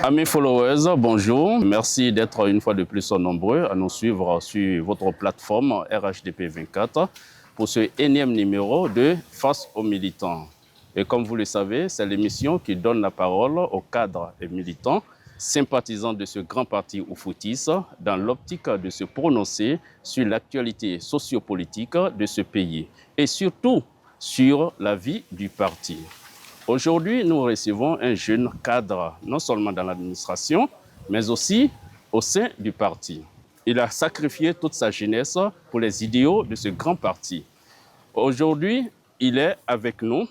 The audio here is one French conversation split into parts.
Amis followers, bonjour. Merci d'être une fois de plus nombreux à nous suivre sur votre plateforme RHDP 24 pour ce énième numéro de Face aux militants. Et comme vous le savez, c'est l'émission qui donne la parole aux cadres et militants sympathisants de ce grand parti Oufoutis dans l'optique de se prononcer sur l'actualité sociopolitique de ce pays et surtout sur la vie du parti. Aujourd'hui, nous recevons un jeune cadre, non seulement dans l'administration, mais aussi au sein du parti. Il a sacrifié toute sa jeunesse pour les idéaux de ce grand parti. Aujourd'hui, il est avec nous.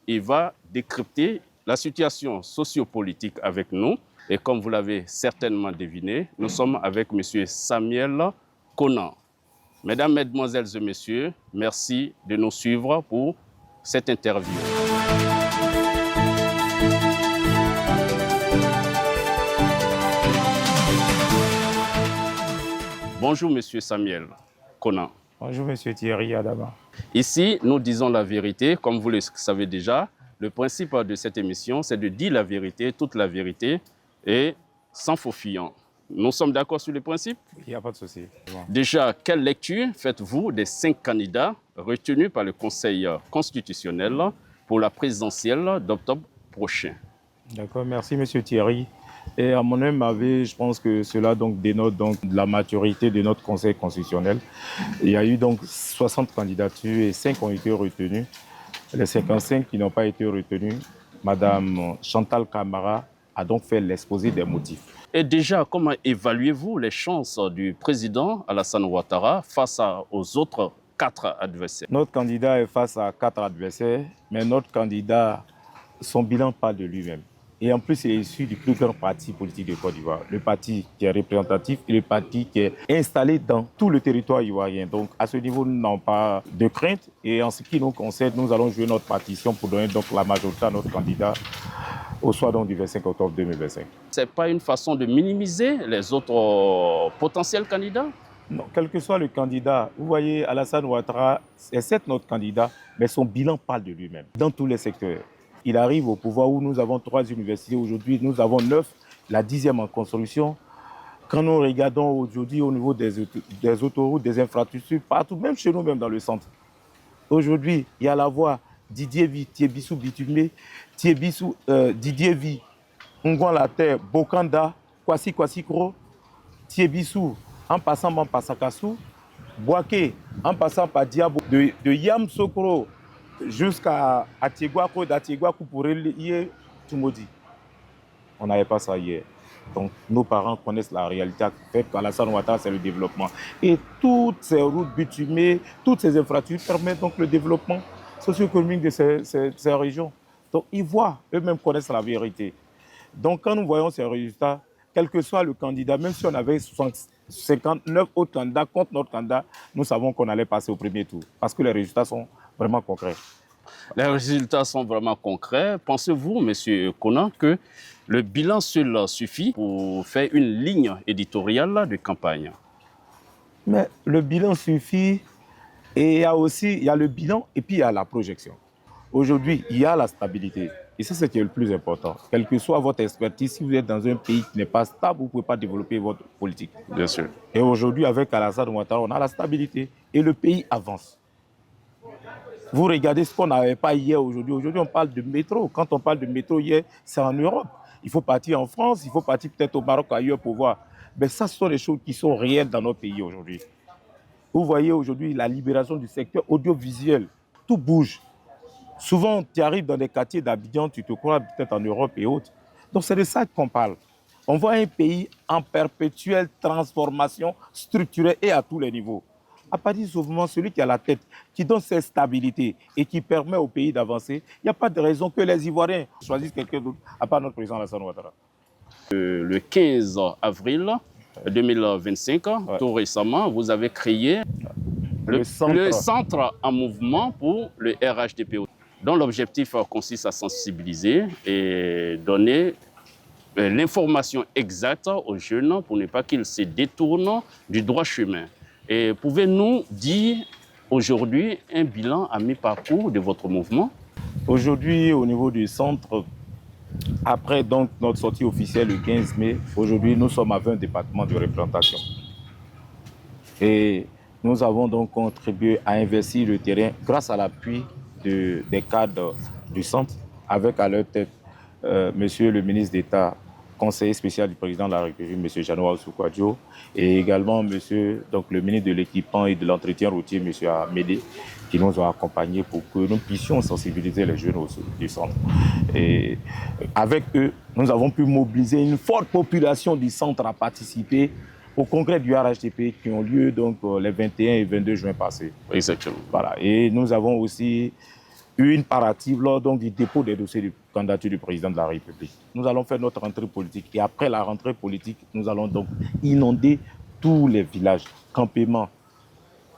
Il va décrypter la situation sociopolitique avec nous. Et comme vous l'avez certainement deviné, nous sommes avec M. Samuel Conan. Mesdames, Mesdemoiselles et Messieurs, merci de nous suivre pour cette interview. Bonjour, Monsieur Samuel Conan. Bonjour, Monsieur Thierry Adama. Ici, nous disons la vérité. Comme vous le savez déjà, le principe de cette émission, c'est de dire la vérité, toute la vérité, et sans faux fuyant. Nous sommes d'accord sur le principe? Il n'y a pas de souci. Bon. Déjà, quelle lecture faites-vous des 5 candidats retenus par le Conseil constitutionnel pour la présidentielle d'octobre prochain? D'accord, merci, Monsieur Thierry. Et à mon humble avis, je pense que cela dénote la maturité de notre Conseil constitutionnel. Il y a eu donc 60 candidatures et 5 ont été retenues. Les 55 qui n'ont pas été retenus, Madame Chantal Camara a donc fait l'exposé des motifs. Et déjà, comment évaluez-vous les chances du président Alassane Ouattara face aux autres 4 adversaires? Notre candidat est face à 4 adversaires, mais notre candidat, son bilan parle de lui-même. Et en plus, il est issu du plus grand parti politique de Côte d'Ivoire, le parti qui est représentatif et le parti qui est installé dans tout le territoire ivoirien. Donc, à ce niveau, nous n'avons pas de crainte. Et en ce qui nous concerne, nous allons jouer notre partition pour donner donc la majorité à notre candidat au soir donc du 25 octobre 2025. Ce n'est pas une façon de minimiser les autres potentiels candidats? Non, quel que soit le candidat, vous voyez, Alassane Ouattara, c'est certes notre candidat, mais son bilan parle de lui-même, dans tous les secteurs. Il arrive au pouvoir où nous avons 3 universités. Aujourd'hui, nous avons 9, la 10e en construction. Quand nous regardons aujourd'hui au niveau des autoroutes, des infrastructures, partout, même chez nous, même dans le centre. Aujourd'hui, il y a la voie Didier Vi, Thiebissou Bitumé, Didier Vi, Ngouan La Terre, Bokanda, Kwasi Kro, Thiebissou, en passant par Passakassou, Boaké, en passant par Diabo, de Yam Sokro jusqu'à Atiegouako, d'Atiegouakou pour relier Tumodi. On n'avait pas ça hier. Donc nos parents connaissent la réalité. Fait qu'Alassane Ouattara, c'est le développement. Et toutes ces routes bitumées, toutes ces infrastructures permettent donc le développement socio-économique de ces régions. Donc ils voient, eux-mêmes connaissent la vérité. Donc quand nous voyons ces résultats, quel que soit le candidat, même si on avait 59 autres candidats contre notre candidat, nous savons qu'on allait passer au premier tour. Parce que les résultats sont vraiment concrets. Les résultats sont vraiment concrets. Pensez-vous, M. Conan, que le bilan seul suffit pour faire une ligne éditoriale de campagne? Mais le bilan suffit et il y a le bilan et puis il y a la projection. Aujourd'hui, il y a la stabilité. Et c'est ce qui est le plus important. Quelle que soit votre expertise, si vous êtes dans un pays qui n'est pas stable, vous ne pouvez pas développer votre politique. Bien sûr. Et aujourd'hui, avec Alassane Ouattara, on a la stabilité et le pays avance. Vous regardez ce qu'on n'avait pas hier, aujourd'hui. Aujourd'hui, on parle de métro. Quand on parle de métro hier, c'est en Europe. Il faut partir en France, il faut partir peut-être au Maroc, ailleurs pour voir. Mais ça, ce sont des choses qui sont réelles dans notre pays aujourd'hui. Vous voyez aujourd'hui la libération du secteur audiovisuel. Tout bouge. Souvent, tu arrives dans des quartiers d'Abidjan, tu te crois peut-être en Europe et autres. Donc, c'est de ça qu'on parle. On voit un pays en perpétuelle transformation structurelle et à tous les niveaux. À partir de ce moment, celui qui a la tête, qui donne cette stabilité et qui permet au pays d'avancer, il n'y a pas de raison que les Ivoiriens choisissent quelqu'un d'autre, à part notre président Alassane Ouattara. Le 15 avril 2025, ouais. Tout récemment, vous avez créé le centre en mouvement pour le RHDP, dont l'objectif consiste à sensibiliser et donner l'information exacte aux jeunes pour ne pas qu'ils se détournent du droit chemin. Et pouvez-nous dire aujourd'hui un bilan à mi-parcours de votre mouvement? Aujourd'hui, au niveau du centre, Après donc notre sortie officielle le 15 mai, aujourd'hui nous sommes à 20 départements de représentation. Et nous avons donc contribué à investir le terrain grâce à l'appui des cadres du centre, avec à leur tête Monsieur le ministre d'État, conseiller spécial du président de la République, M. Janoua Ousou-Kouadio, et également monsieur, donc, le ministre de l'Équipement et de l'Entretien routier, M. Amédée, qui nous ont accompagnés pour que nous puissions sensibiliser les jeunes du centre. Et avec eux, nous avons pu mobiliser une forte population du centre à participer au congrès du RHDP qui ont lieu donc les 21 et 22 juin passés. Exactement. Voilà. Et nous avons aussi eu une part active lors donc, du dépôt des dossiers de candidature du président de la République. Nous allons faire notre rentrée politique et après la rentrée politique, nous allons donc inonder tous les villages, campements,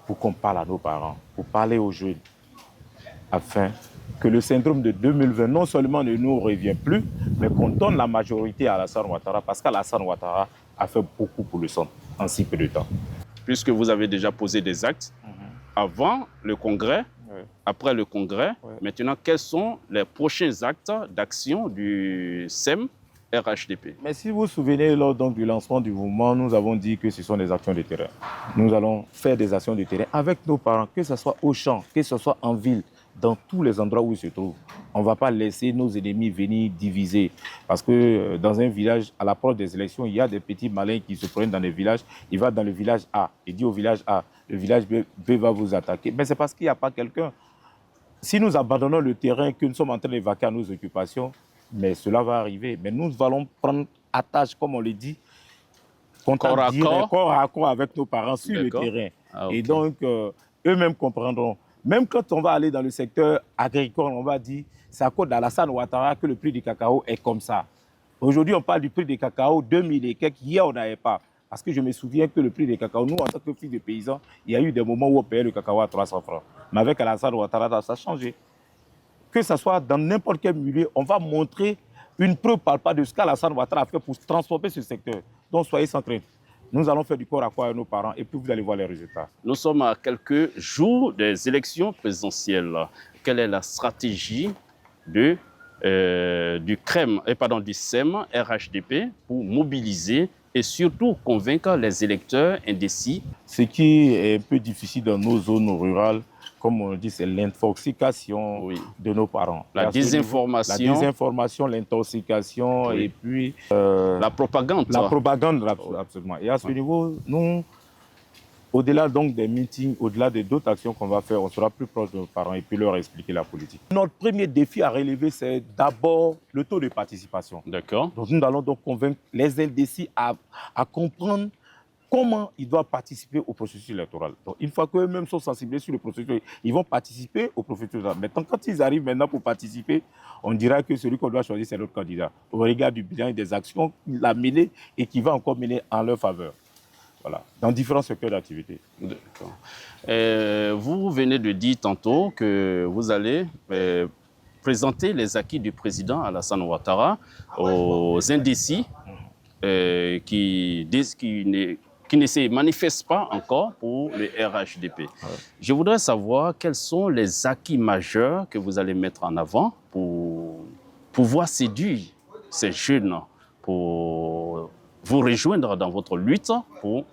pour qu'on parle à nos parents, pour parler aux jeunes, afin que le syndrome de 2020 non seulement ne nous revient plus, mais qu'on donne la majorité à Alassane Ouattara, parce qu'Alassane Ouattara a fait beaucoup pour le centre en si peu de temps. Puisque vous avez déjà posé des actes avant le congrès, après le congrès, maintenant, quels sont les prochains actes d'action du SEM RHDP? Mais si vous vous souvenez, lors donc, du lancement du mouvement, nous avons dit que ce sont des actions de terrain. Nous allons faire des actions de terrain avec nos parents, que ce soit au champ, que ce soit en ville, dans tous les endroits où ils se trouvent. On ne va pas laisser nos ennemis venir diviser. Parce que dans un village, à l'approche des élections, il y a des petits malins qui se prennent dans les villages. Il va dans le village A, il dit au village A, le village B va vous attaquer. Mais c'est parce qu'il n'y a pas quelqu'un. Si nous abandonnons le terrain, que nous sommes en train d'évacuer à nos occupations, mais cela va arriver. Mais nous allons prendre attache, comme on le dit, corps à corps avec nos parents sur le terrain. Ah, okay. Et donc, eux-mêmes comprendront. Même quand on va aller dans le secteur agricole, on va dire, c'est à cause d'Alassane Ouattara que le prix du cacao est comme ça. Aujourd'hui, on parle du prix du cacao, 2000 et quelques. Hier, on n'avait pas. Parce que je me souviens que le prix du cacao, nous, en tant que fils de paysans, il y a eu des moments où on payait le cacao à 300 francs. Mais avec Alassane Ouattara, ça a changé. Que ce soit dans n'importe quel milieu, on va montrer une preuve palpable de ce qu'Alassane Ouattara a fait pour transformer ce secteur. Donc, soyez sans crainte. Nous allons faire du corps à corps à nos parents et puis vous allez voir les résultats. Nous sommes à quelques jours des élections présidentielles. Quelle est la stratégie du SEM RHDP pour mobiliser et surtout convaincre les électeurs indécis? Ce qui est un peu difficile dans nos zones rurales, comme on dit, c'est l'intoxication de nos parents. La désinformation, l'intoxication et puis... la propagande. La propagande, absolument. Et à ce niveau, nous, au-delà donc des meetings, au-delà de d'autres actions qu'on va faire, on sera plus proche de nos parents et puis leur expliquer la politique. Notre premier défi à relever, c'est d'abord le taux de participation. D'accord. Donc nous allons donc convaincre les indécis à comprendre comment ils doivent participer au processus électoral. Donc, une fois qu'eux-mêmes sont sensibilisés sur le processus, ils vont participer au processus électoral. Maintenant, quand ils arrivent maintenant pour participer, on dira que celui qu'on doit choisir, c'est notre candidat. Au regard du bilan et des actions qu'il a menées et qu'il va encore mener en leur faveur. Voilà, dans différents secteurs d'activité. D'accord. Vous venez de dire tantôt que vous allez présenter les acquis du président Alassane Ouattara aux indécis qui ne se manifestent pas encore pour le RHDP. Je voudrais savoir quels sont les acquis majeurs que vous allez mettre en avant pour pouvoir séduire ces jeunes pour vous rejoindre dans votre lutte pour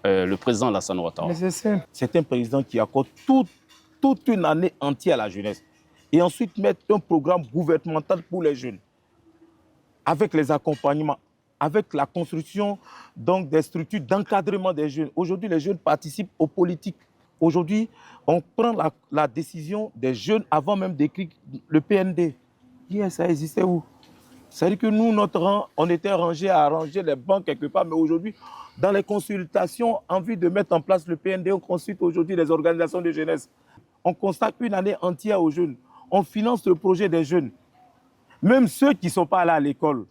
le président Alassane Ouattara. Mais c'est simple. C'est un président qui accorde toute une année entière à la jeunesse. Et ensuite mettre un programme gouvernemental pour les jeunes. Avec les accompagnements, avec la construction donc, des structures d'encadrement des jeunes. Aujourd'hui, les jeunes participent aux politiques. Aujourd'hui, on prend la décision des jeunes avant même d'écrire le PND. Hier, ça existait où? C'est-à-dire que nous, notre rang, on était rangés à arranger les banques quelque part, mais aujourd'hui, dans les consultations en vue de mettre en place le PND, on consulte aujourd'hui les organisations de jeunesse. On constate une année entière aux jeunes. On finance le projet des jeunes. Même ceux qui ne sont pas allés à l'école,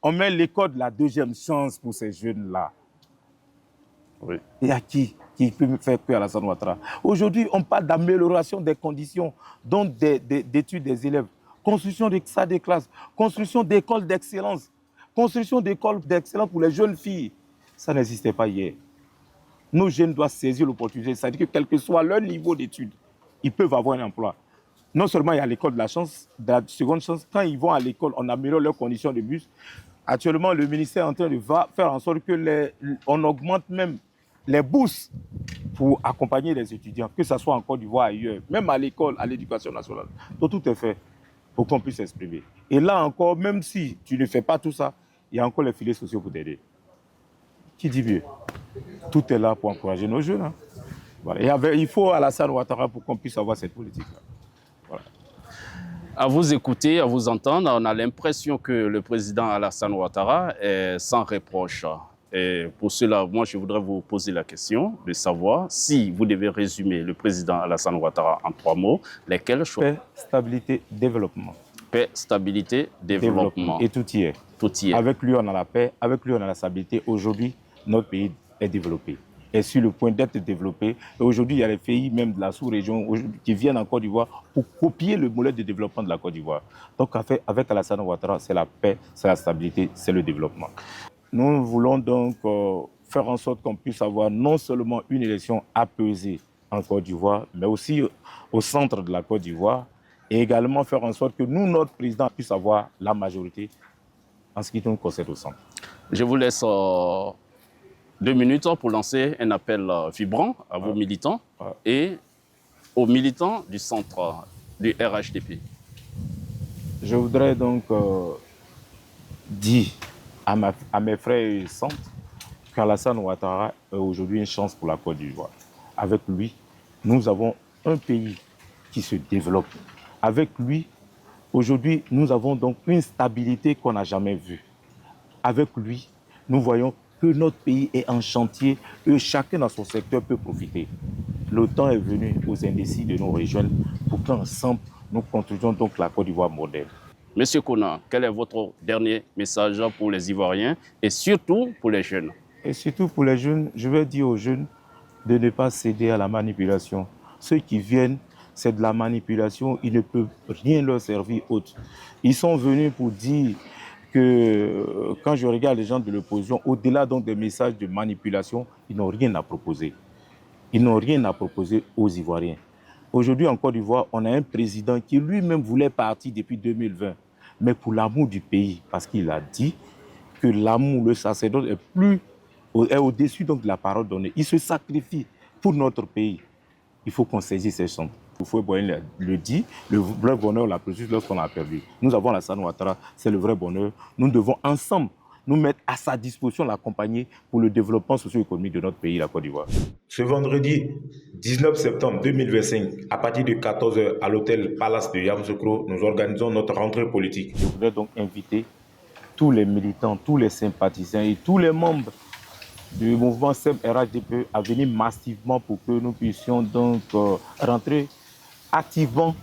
on met l'école de la deuxième chance pour ces jeunes-là. Oui. Et à qui peut faire que Alassane Ouattara? Aujourd'hui, on parle d'amélioration des conditions, donc d'études des élèves, construction de salles de classe, construction d'écoles d'excellence, construction d'écoles d'excellence pour les jeunes filles. Ça n'existait pas hier. Nos jeunes doivent saisir l'opportunité, c'est-à-dire que quel que soit leur niveau d'études, ils peuvent avoir un emploi. non seulement il y a l'école de la chance, de la seconde chance, quand ils vont à l'école, on améliore leurs conditions de bus. Actuellement, le ministère est en train de faire en sorte que on augmente même les bourses pour accompagner les étudiants, que ce soit en Côte d'Ivoire, ailleurs, même à l'école, à l'éducation nationale. Donc tout est fait pour qu'on puisse s'exprimer. Et là encore, même si tu ne fais pas tout ça, il y a encore les filets sociaux pour t'aider. Qui dit mieux? Tout est là pour encourager nos jeunes. Hein. Voilà. Il faut Alassane Ouattara pour qu'on puisse avoir cette politique-là. Voilà. À vous écouter, à vous entendre, on a l'impression que le président Alassane Ouattara est sans reproche. Et pour cela, moi, je voudrais vous poser la question de savoir si vous devez résumer le président Alassane Ouattara en 3 mots, lesquels choix? Paix, stabilité, développement. Paix, stabilité, développement. Et tout y est. Tout y est. Avec lui, on a la paix, avec lui, on a la stabilité. Aujourd'hui, notre pays est développé. Est sur le point d'être développé. Et aujourd'hui, il y a des pays, même de la sous-région, qui viennent en Côte d'Ivoire pour copier le modèle de développement de la Côte d'Ivoire. Donc, avec Alassane Ouattara, c'est la paix, c'est la stabilité, c'est le développement. Nous voulons donc faire en sorte qu'on puisse avoir non seulement une élection apaisée en Côte d'Ivoire, mais aussi au centre de la Côte d'Ivoire, et également faire en sorte que nous, notre président, puisse avoir la majorité en ce qui nous concerne au centre. Je vous laisse 2 minutes pour lancer un appel vibrant à vos militants et aux militants du centre du RHDP. Je voudrais donc dire à mes frères et centres qu'Alassane Ouattara est aujourd'hui une chance pour la Côte d'Ivoire. Avec lui, nous avons un pays qui se développe. Avec lui, aujourd'hui, nous avons donc une stabilité qu'on n'a jamais vue. Avec lui, nous voyons que notre pays est en chantier et chacun dans son secteur peut profiter. Le temps est venu aux indécis de nous rejoindre pour qu'ensemble, nous construisions donc la Côte d'Ivoire moderne. Monsieur Konan, quel est votre dernier message pour les Ivoiriens et surtout pour les jeunes? Et surtout pour les jeunes, je vais dire aux jeunes de ne pas céder à la manipulation. Ceux qui viennent, c'est de la manipulation, ils ne peuvent rien leur servir autre. Ils sont venus pour dire que quand je regarde les gens de l'opposition, au-delà donc des messages de manipulation, ils n'ont rien à proposer. Ils n'ont rien à proposer aux Ivoiriens. Aujourd'hui, en Côte d'Ivoire, on a un président qui lui-même voulait partir depuis 2020, mais pour l'amour du pays, parce qu'il a dit que l'amour, le sacerdoce est au-dessus donc de la parole donnée. Il se sacrifie pour notre pays. Il faut qu'on saisisse ces chances. Houphouët-Boigny le dit, le vrai bonheur l'a plus lorsqu'on a perdu. Nous avons Alassane Ouattara, c'est le vrai bonheur. Nous devons ensemble nous mettre à sa disposition, l'accompagner pour le développement socio-économique de notre pays, la Côte d'Ivoire. Ce vendredi 19 septembre 2025, à partir de 14h à l'hôtel Palace de Yamoussoukro, nous organisons notre rentrée politique. Je voudrais donc inviter tous les militants, tous les sympathisants et tous les membres du mouvement SEM-RHDP à venir massivement pour que nous puissions donc rentrer activement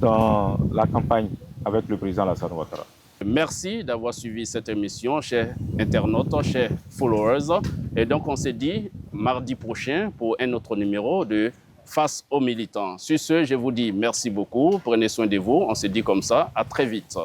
dans la campagne avec le président Alassane Ouattara. Merci d'avoir suivi cette émission, chers internautes, chers followers. Et donc, on s'est dit mardi prochain pour un autre numéro de Face aux militants. Sur ce, je vous dis merci beaucoup. Prenez soin de vous. On se dit comme ça. À très vite.